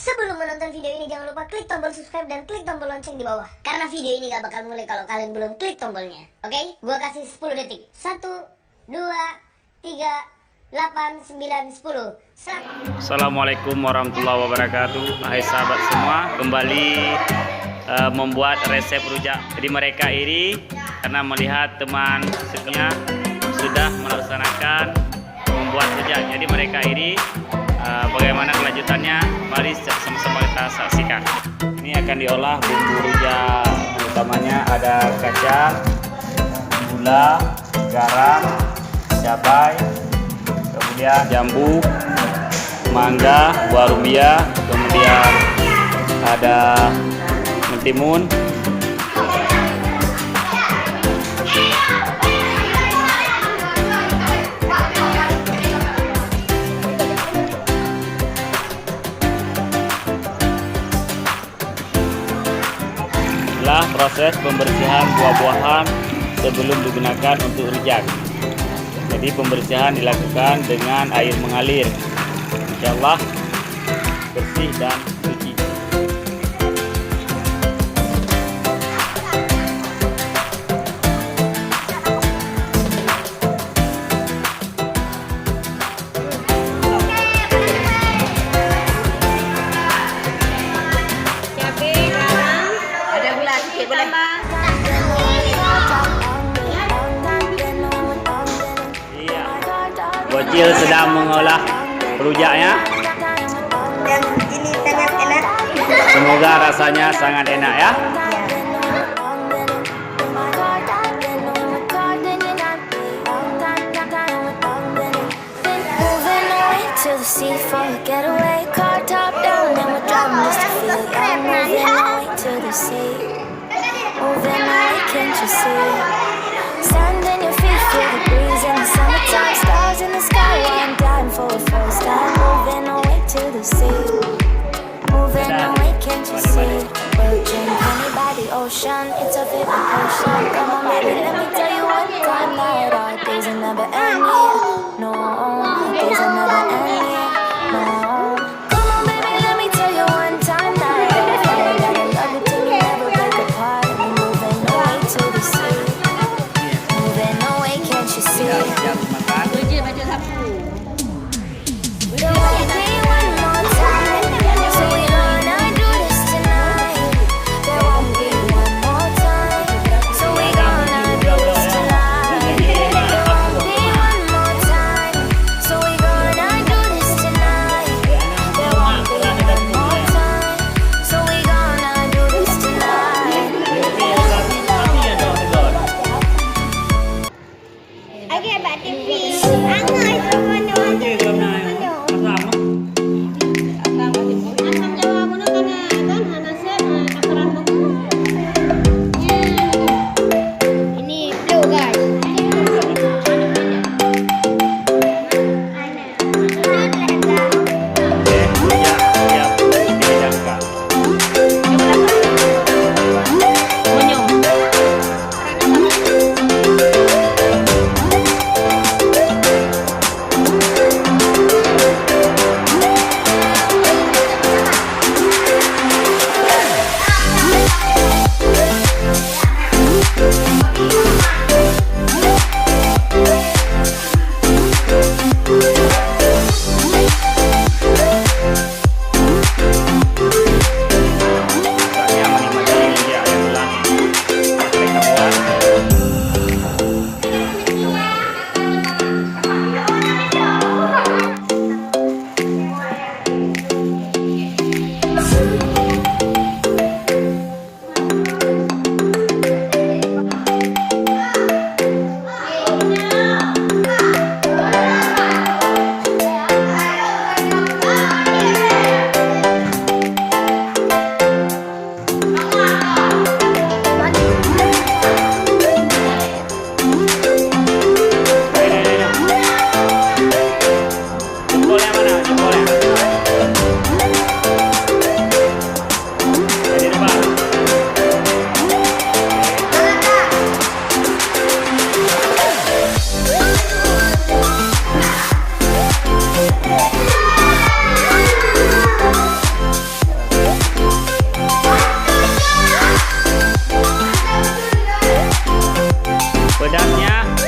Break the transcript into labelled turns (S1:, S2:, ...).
S1: Sebelum menonton video ini jangan lupa klik tombol subscribe dan klik tombol lonceng di bawah. Karena video ini gak bakal mulai kalau kalian belum klik tombolnya. Oke? Gua kasih 10 detik. 1, 2, 3, 8, 9, 10.
S2: Assalamualaikum warahmatullahi wabarakatuh. Hai sahabat semua, kembali membuat resep rujak. Jadi mereka iri karena melihat teman sekelnya sudah melaksanakan membuat rujak. Jadi mereka iri. Bagaimana kelanjutannya? Mari sama-sama kita saksikan. Ini akan diolah bumbu rujak. Utamanya ada kacang, gula, garam, cabai, kemudian jambu, mangga, buah rumbia, kemudian ada mentimun, setelah proses pembersihan buah-buahan sebelum digunakan untuk rujak. Jadi pembersihan dilakukan dengan air mengalir. Insyaallah bersih dan suci. Bocil sedang mengolah rujaknya.
S1: Dan ini sangat enak.
S2: Semoga rasanya sangat enak ya.
S3: Ocean, it's a favorite potion. Come on, baby, let me tell you one time that our days are never ending. No, days are never ending. No, come on, baby, let me tell you one time that I love you till you never break apart. We're moving away to the sea, moving away, can't you see? There won't be one more time, so we're gonna do this tonight. There won't be one more time, so we're gonna do this tonight. There won't be one more time,
S2: selanjutnya